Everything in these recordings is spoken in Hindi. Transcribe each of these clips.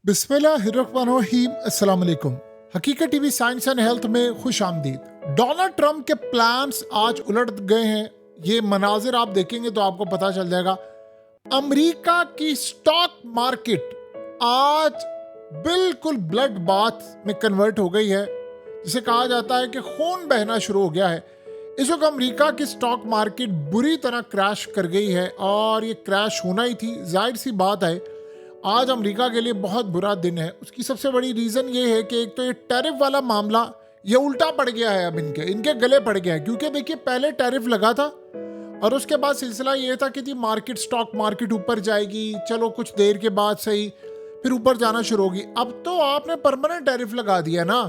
बिस्मिल्लाहिर्रहमानिर्रहीम। अस्सलाम वालेकुम। हकीकत टीवी साइंस एंड हेल्थ में खुश आमदीद। डोनाल्ड ट्रंप के प्लान्स आज उलट गए हैं। ये मनाजिर आप देखेंगे तो आपको पता चल जाएगा। अमेरिका की स्टॉक मार्केट आज बिल्कुल ब्लड बाथ में कन्वर्ट हो गई है, जिसे कहा जाता है कि खून बहना शुरू हो गया है। इस वक्त अमेरिका की स्टॉक मार्केट बुरी तरह क्रैश कर गई है और ये क्रैश होना ही थी। जाहिर सी बात है, आज अमेरिका के लिए बहुत बुरा दिन है। उसकी सबसे बड़ी रीज़न ये है कि एक तो ये टैरिफ वाला मामला ये उल्टा पड़ गया है। अब इनके गले पड़ गया है, क्योंकि देखिए पहले टैरिफ लगा था और उसके बाद सिलसिला ये था कि मार्केट स्टॉक मार्केट ऊपर जाएगी, चलो कुछ देर के बाद सही, फिर ऊपर जाना शुरू होगी। अब तो आपने परमानेंट टैरिफ लगा दिया ना,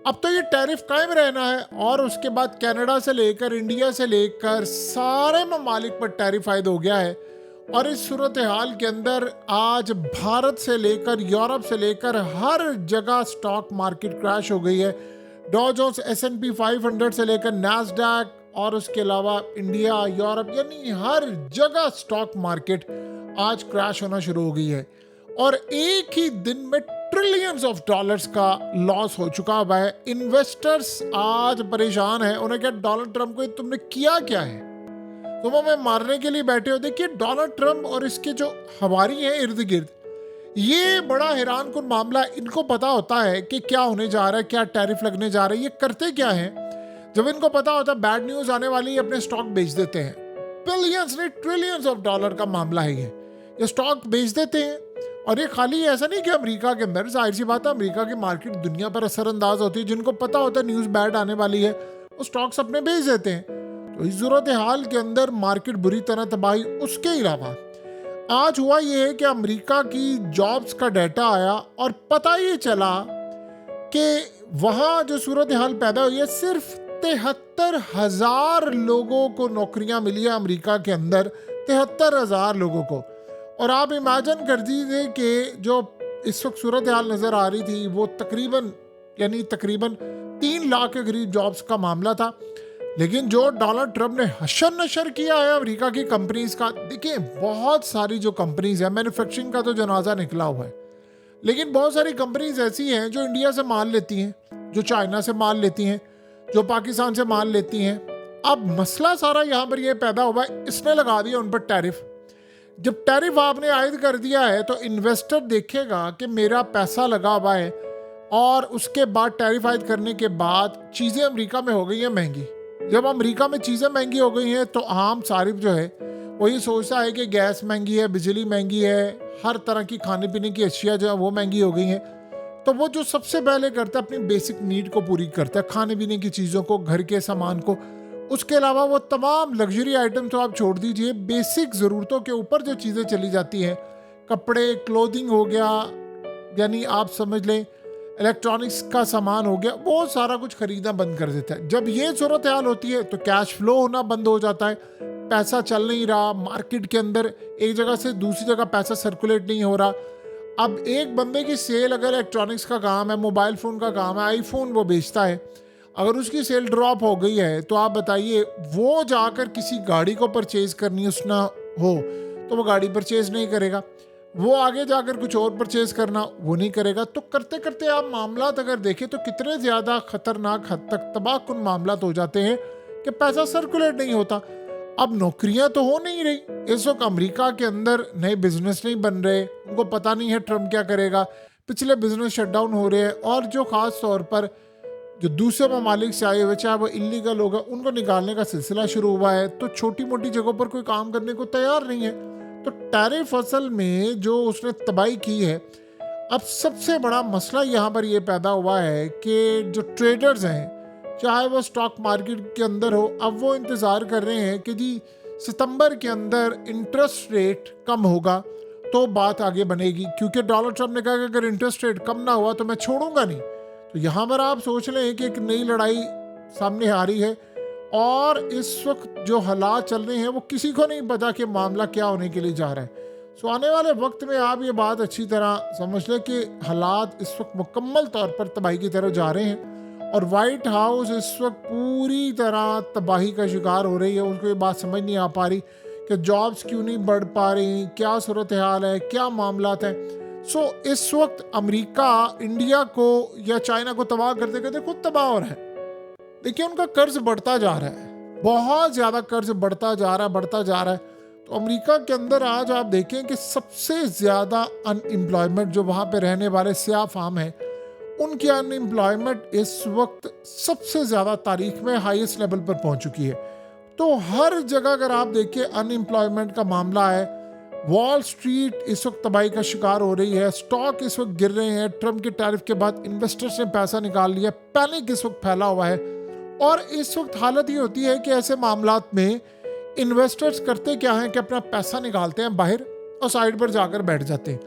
अब तो ये टैरिफ कायम रहना है। और उसके बाद कनाडा से लेकर इंडिया से लेकर सारे ममालिक पर टैरिफ आयद हो गया है। और इस सूरत हाल के अंदर आज भारत से लेकर यूरोप से लेकर हर जगह स्टॉक मार्केट क्रैश हो गई है। डॉ जोन्स S&P 500 से लेकर नैस्डैक और उसके अलावा इंडिया, यूरोप, यानी हर जगह स्टॉक मार्केट आज क्रैश होना शुरू हो गई है। और एक ही दिन में ट्रिलियंस ऑफ डॉलर्स का लॉस हो चुका हुआ है। इन्वेस्टर्स आज परेशान है। उन्हें क्या, डोनाल्ड ट्रंप को तुमने किया क्या है, तुम हमें मारने के लिए बैठे हो। देखिए डोनाल्ड ट्रंप और इसके जो हवारी हैं इर्द गिर्द, ये बड़ा हैरान कुन मामला। इनको पता होता है कि क्या होने जा रहा है, क्या टैरिफ लगने जा रहा है। ये करते क्या हैं, जब इनको पता होता है बैड न्यूज आने वाली, अपने स्टॉक बेच देते हैं। बिलियंस नहीं ट्रिलियंस ऑफ डॉलर का मामला है ये स्टॉक बेच देते हैं। और ये खाली ऐसा नहीं कि अमेरिका के अंदर, जाहिर सी बात है अमेरिका की मार्केट दुनिया पर असरअंदाज होती है। जिनको पता होता है न्यूज़ बैड आने वाली है, वो स्टॉक्स अपने बेच देते हैं। तो इस सूरत हाल के अंदर मार्केट बुरी तरह तबाही। उसके अलावा आज हुआ ये है कि अमेरिका की जॉब्स का डाटा आया और पता ये चला कि वहाँ जो सूरत हाल पैदा हुई है, सिर्फ 73,000 लोगों को नौकरियाँ मिली है अमेरिका के अंदर, 73,000 लोगों को। और आप इमेजिन कर दीजिए कि जो इस वक्त सूरत हाल नज़र आ रही थी वो तकरीबन 3 लाख के करीब जॉब्स का मामला था। लेकिन जो डोनाल्ड ट्रंप ने हशर नशर किया है अमेरिका की कंपनीज का, देखिए बहुत सारी जो कंपनीज है, मैन्युफैक्चरिंग का तो जनाजा निकला हुआ है, लेकिन बहुत सारी कंपनीज ऐसी हैं जो इंडिया से माल लेती हैं, जो चाइना से माल लेती हैं, जो पाकिस्तान से माल लेती हैं। अब मसला सारा यहाँ पर यह पैदा हुआ है, इसने लगा दिया उन पर टैरिफ। जब टैरिफ आपने आयद कर दिया है तो इन्वेस्टर देखेगा कि मेरा पैसा लगा हुआ है, और उसके बाद टैरिफ आयद करने के बाद चीज़ें अमेरिका में हो गई हैं महंगी। जब अमेरिका में चीज़ें महंगी हो गई हैं तो आम सारिफ जो है वो ये सोचता है कि गैस महंगी है, बिजली महंगी है, हर तरह की खाने पीने की अशिया जो है वो महंगी हो गई हैं। तो वो जो सबसे पहले करता है अपनी बेसिक नीड को पूरी करता है, खाने पीने की चीज़ों को, घर के सामान को। उसके अलावा वो तमाम लग्जरी आइटम तो आप छोड़ दीजिए, बेसिक ज़रूरतों के ऊपर जो चीज़ें चली जाती हैं, कपड़े, क्लोथिंग हो गया, यानी आप समझ लें इलेक्ट्रॉनिक्स का सामान हो गया, वो सारा कुछ खरीदना बंद कर देता है। जब ये सूरत हाल होती है तो कैश फ्लो होना बंद हो जाता है, पैसा चल नहीं रहा मार्केट के अंदर, एक जगह से दूसरी जगह पैसा सर्कुलेट नहीं हो रहा। अब एक बंदे की सेल, अगर इलेक्ट्रॉनिक्स का काम है, मोबाइल फ़ोन का काम है, आईफोन वो बेचता है, अगर उसकी सेल ड्रॉप हो गई है तो आप बताइए वो जाकर किसी गाड़ी को परचेज़ करनी उसना हो तो वो गाड़ी परचेज़ नहीं करेगा, वो आगे जाकर कुछ और परचेज करना वो नहीं करेगा। तो करते करते आप मामलात अगर देखें तो कितने ज़्यादा ख़तरनाक हद तक तबाहकुन मामलात हो जाते हैं कि पैसा सर्कुलेट नहीं होता। अब नौकरियां तो हो नहीं रही। इस वक्त अमेरिका के अंदर नए बिजनेस नहीं बन रहे, उनको पता नहीं है ट्रंप क्या करेगा, पिछले बिजनेस शटडाउन हो रहे हैं। और जो ख़ास तौर पर जो दूसरे ममालिक से आए हुए, चाहे वो इलीगल होगा, उनको निकालने का सिलसिला शुरू हुआ है। तो छोटी मोटी जगहों पर कोई काम करने को तैयार नहीं है। तो टैरिफ असल में जो उसने तबाही की है, अब सबसे बड़ा मसला यहाँ पर यह पैदा हुआ है कि जो ट्रेडर्स हैं, चाहे वो स्टॉक मार्केट के अंदर हो, अब वो इंतज़ार कर रहे हैं कि जी सितंबर के अंदर इंटरेस्ट रेट कम होगा तो बात आगे बनेगी। क्योंकि डोनाल्ड ट्रंप ने कहा कि अगर इंटरेस्ट रेट कम ना हुआ तो मैं छोड़ूंगा नहीं। तो यहाँ पर आप सोच लें कि एक नई लड़ाई सामने आ रही है। और इस वक्त जो हालात चल रहे हैं वो किसी को नहीं पता कि मामला क्या होने के लिए जा रहा है। सो आने वाले वक्त में आप ये बात अच्छी तरह समझ लें कि हालात इस वक्त मुकम्मल तौर पर तबाही की तरफ जा रहे हैं और वाइट हाउस इस वक्त पूरी तरह तबाही का शिकार हो रही है। उनको ये बात समझ नहीं आ पा रही कि जॉब्स क्यों नहीं बढ़ पा रही, क्या सूरत हाल है, क्या मामलात हैं। इस वक्त अमेरिका इंडिया को या चाइना को तबाह करते करते खुद तबाह हो रहा है। देखिए उनका कर्ज बढ़ता जा रहा है, बहुत ज्यादा कर्ज बढ़ता जा रहा है। तो अमेरिका के अंदर आज आप देखें कि सबसे ज्यादा अनएम्प्लॉयमेंट जो वहां पे रहने वाले सियाह फार्म है, उनकी अनएम्प्लॉयमेंट इस वक्त सबसे ज्यादा तारीख में हाईएस्ट लेवल पर पहुंच चुकी है। तो हर जगह अगर आप देखिए अनएम्प्लॉयमेंट का मामला है। वॉल स्ट्रीट इस वक्त तबाही का शिकार हो रही है, स्टॉक इस वक्त गिर रहे हैं। ट्रम्प के टैरिफ के बाद इन्वेस्टर्स ने पैसा निकाल लिया, पैनिक इस वक्त फैला हुआ है। और इस वक्त हालत ये होती है कि ऐसे मामलात में इन्वेस्टर्स करते क्या हैं कि अपना पैसा निकालते हैं बाहर और साइड पर जाकर बैठ जाते हैं,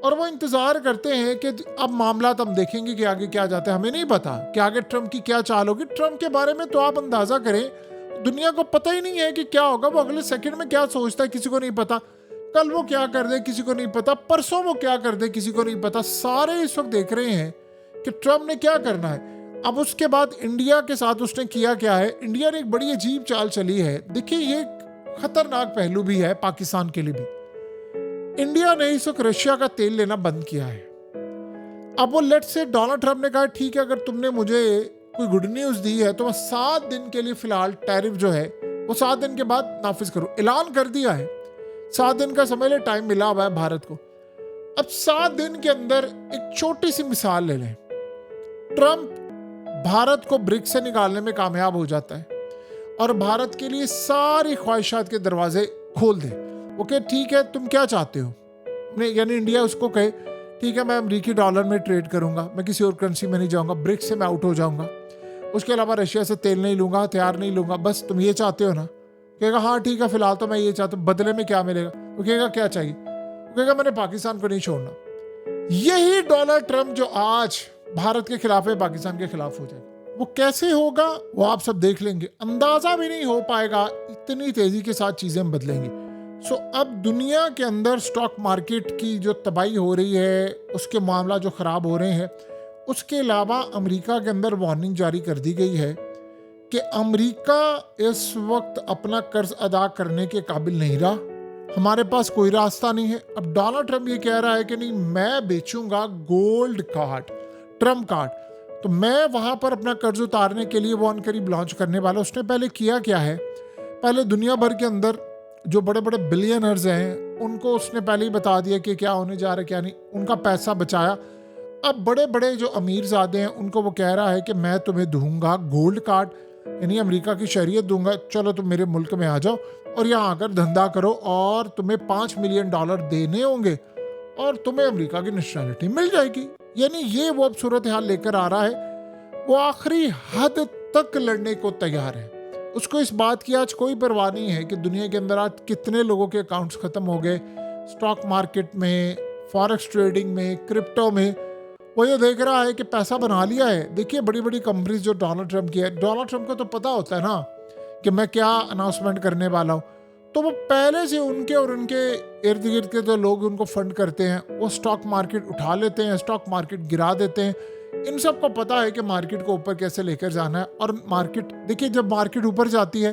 और वो इंतजार करते हैं कि अब मामलात हम देखेंगे कि आगे क्या जाता है। हमें नहीं पता कि आगे ट्रम्प की क्या चाल होगी। ट्रम्प के बारे में तो आप अंदाजा करें, दुनिया को पता ही नहीं है कि क्या होगा। वो अगले सेकंड में क्या सोचता है किसी को नहीं पता, कल वो क्या कर दे किसी को नहीं पता, परसों वो क्या कर दे किसी को नहीं पता। सारे इस वक्त देख रहे हैं कि ट्रम्प ने क्या करना है। अब उसके बाद इंडिया के साथ उसने किया क्या है। इंडिया ने एक बड़ी अजीब चाल चली है। देखिए ये खतरनाक पहलू भी है पाकिस्तान के लिए भी। इंडिया ने इस वक्त रशिया का तेल लेना बंद किया है। अब वो लेट्स से डोनाल्ड ट्रम्प ने कहा ठीक है, अगर तुमने मुझे कोई गुड न्यूज दी है तो मैं 7 दिन के लिए फिलहाल टैरिफ जो है वो 7 दिन के बाद नाफिज करूं। ऐलान कर दिया है, 7 दिन का समय ले टाइम मिला हुआ है भारत को। अब 7 दिन के अंदर एक छोटी सी मिसाल ले लें, ट्रम्प भारत को ब्रिक्स से निकालने में कामयाब हो जाता है और भारत के लिए सारी ख्वाहिशात के दरवाजे खोल दे। वो कहे ठीक है तुम क्या चाहते हो, यानी इंडिया उसको कहे ठीक है मैं अमेरिकी डॉलर में ट्रेड करूंगा, मैं किसी और करेंसी में नहीं जाऊंगा, ब्रिक्स से मैं आउट हो जाऊंगा, उसके अलावा रशिया से तेल नहीं लूंगा, हथियार नहीं लूंगा, बस तुम ये चाहते हो ना। कहेगा हाँ ठीक है फिलहाल तो मैं ये चाहता हूँ, बदले में क्या मिलेगा। वो कहेगा क्या चाहिए, वो कहेगा मैंने पाकिस्तान को नहीं छोड़ना। यही डोनाल्ड ट्रम्प जो आज भारत के खिलाफ है पाकिस्तान के खिलाफ हो जाएगा। वो कैसे होगा वो आप सब देख लेंगे, अंदाजा भी नहीं हो पाएगा, इतनी तेजी के साथ चीजें बदलेंगी। अब दुनिया के अंदर स्टॉक मार्केट की जो तबाही हो रही है, उसके मामला जो खराब हो रहे हैं, उसके अलावा अमेरिका के अंदर वार्निंग जारी कर दी गई है कि अमेरिका इस वक्त अपना कर्ज अदा करने के काबिल नहीं रहा, हमारे पास कोई रास्ता नहीं है। अब डोनाल्ड ट्रम्प ये कह रहा है कि नहीं मैं बेचूंगा गोल्ड कार्ड, ट्रम्प कार्ड, तो मैं वहां पर अपना कर्ज उतारने के लिए वो अनकरीब लॉन्च करने वाला। उसने पहले किया क्या है, पहले दुनिया भर के अंदर जो बड़े बड़े बिलियनर्स हैं उनको उसने पहले ही बता दिया कि क्या होने जा रहा है क्या नहीं, उनका पैसा बचाया। अब बड़े बड़े जो अमीर ज़ादे हैं उनको वो कह रहा है कि मैं तुम्हें दूंगा गोल्ड कार्ड, यानी अमेरिका की शरीयत दूंगा, चलो तुम मेरे मुल्क में आ जाओ और यहाँ आकर धंधा करो और तुम्हें $5 मिलियन देने होंगे और तुम्हें अमेरिका की नेशनलिटी मिल जाएगी। यानी ये वो अब सूरत हाल लेकर आ रहा है। वो आखिरी हद तक लड़ने को तैयार है। उसको इस बात की आज कोई परवाह नहीं है कि दुनिया के अंदर आज कितने लोगों के अकाउंट्स खत्म हो गए, स्टॉक मार्केट में, फॉरेक्स ट्रेडिंग में, क्रिप्टो में। वो ये देख रहा है कि पैसा बना लिया है। देखिए बड़ी बड़ी कंपनीज जो डोनाल्ड ट्रम्प की है, डोनाल्ड ट्रम्प को तो पता होता है ना कि मैं क्या अनाउंसमेंट करने वाला हूँ, तो वो पहले से उनके और उनके इर्द गिर्द के जो लोग उनको फंड करते हैं वो स्टॉक मार्केट उठा लेते हैं, स्टॉक मार्केट गिरा देते हैं। इन सब को पता है कि मार्केट को ऊपर कैसे लेकर जाना है। और मार्केट देखिए जब मार्केट ऊपर जाती है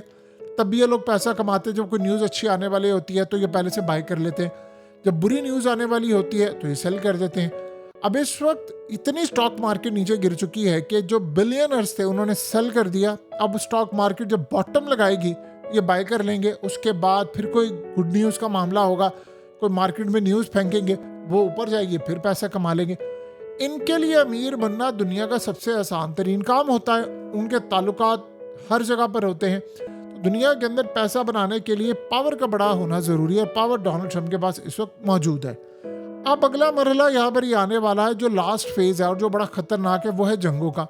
तब भी ये लोग पैसा कमाते हैं। जब कोई न्यूज़ अच्छी आने वाली होती है तो ये पहले से बाय कर लेते हैं, जब बुरी न्यूज़ आने वाली होती है तो ये सेल कर देते हैं। अब इस वक्त इतनी स्टॉक मार्केट नीचे गिर चुकी है कि जो बिलियनर्स थे उन्होंने सेल कर दिया। अब स्टॉक मार्केट जब बॉटम लगाएगी ये बाय कर लेंगे, उसके बाद फिर कोई गुड न्यूज़ का मामला होगा, कोई मार्केट में न्यूज़ फेंकेंगे, वो ऊपर जाएगी, फिर पैसा कमा लेंगे। इनके लिए अमीर बनना दुनिया का सबसे आसान तरीन काम होता है। उनके ताल्लुकात हर जगह पर होते हैं। तो दुनिया के अंदर पैसा बनाने के लिए पावर का बड़ा होना ज़रूरी है। पावर डोनाल्ड ट्रम्प के पास इस वक्त मौजूद है। अब अगला मरहला यहाँ पर ही आने वाला है जो लास्ट फेज है और जो बड़ा खतरनाक है, वो है जंगों का।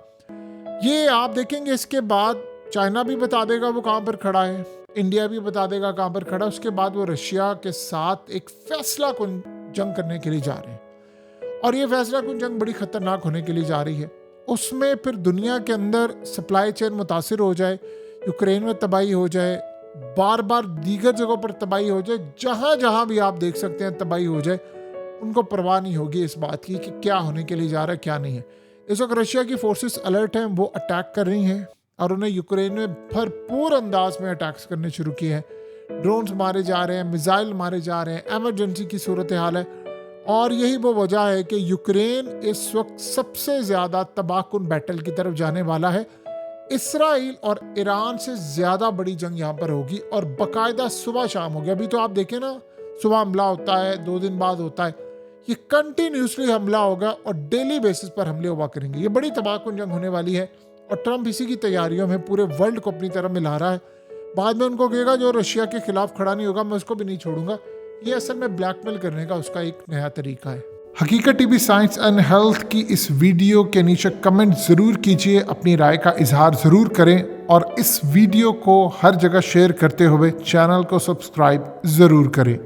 ये आप देखेंगे इसके बाद चाइना भी बता देगा वो कहाँ पर खड़ा है, इंडिया भी बता देगा कहाँ पर खड़ा है। उसके बाद वो रशिया के साथ एक फैसला कुन जंग करने के लिए जा रहे हैं और ये फैसला कुन जंग बड़ी खतरनाक होने के लिए जा रही है। उसमें फिर दुनिया के अंदर सप्लाई चेन मुतासिर हो जाए, यूक्रेन में तबाही हो जाए, बार बार दीगर जगहों पर तबाही हो जाए, जहाँ जहाँ भी आप देख सकते हैं तबाही हो जाए, उनको परवाह नहीं होगी इस बात की कि क्या होने के लिए जा रहा है क्या नहीं है। इस वक्त रशिया की फोर्सेस अलर्ट हैं, वो अटैक कर रही हैं और उन्हें यूक्रेन में भरपूर अंदाज में अटैक्स करने शुरू किए हैं। ड्रोन्स मारे जा रहे हैं, मिसाइल मारे जा रहे हैं, एमरजेंसी की सूरत हाल है। और यही वो वजह है कि यूक्रेन इस वक्त सबसे ज़्यादा तबाहकुन बैटल की तरफ जाने वाला है। इसराइल और ईरान से ज़्यादा बड़ी जंग यहाँ पर होगी और बाकायदा सुबह शाम होगी। अभी तो आप देखें ना, सुबह हमला होता है, 2 दिन बाद होता है, ये कंटिन्यूसली हमला होगा और डेली बेसिस पर हमले हुआ करेंगे। ये बड़ी तबाहकुन जंग होने वाली है और ट्रंप इसी की तैयारियों में पूरे वर्ल्ड को अपनी तरफ मिला रहा है। बाद में उनको कहेगा जो रशिया के खिलाफ खड़ा नहीं होगा मैं उसको भी नहीं छोड़ूंगा। ये असल में ब्लैकमेल करने का उसका एक नया तरीका है। हकीकत टीवी साइंस एंड हेल्थ की इस वीडियो के नीचे कमेंट ज़रूर कीजिए, अपनी राय का इजहार ज़रूर करें और इस वीडियो को हर जगह शेयर करते हुए चैनल को सब्सक्राइब ज़रूर करें।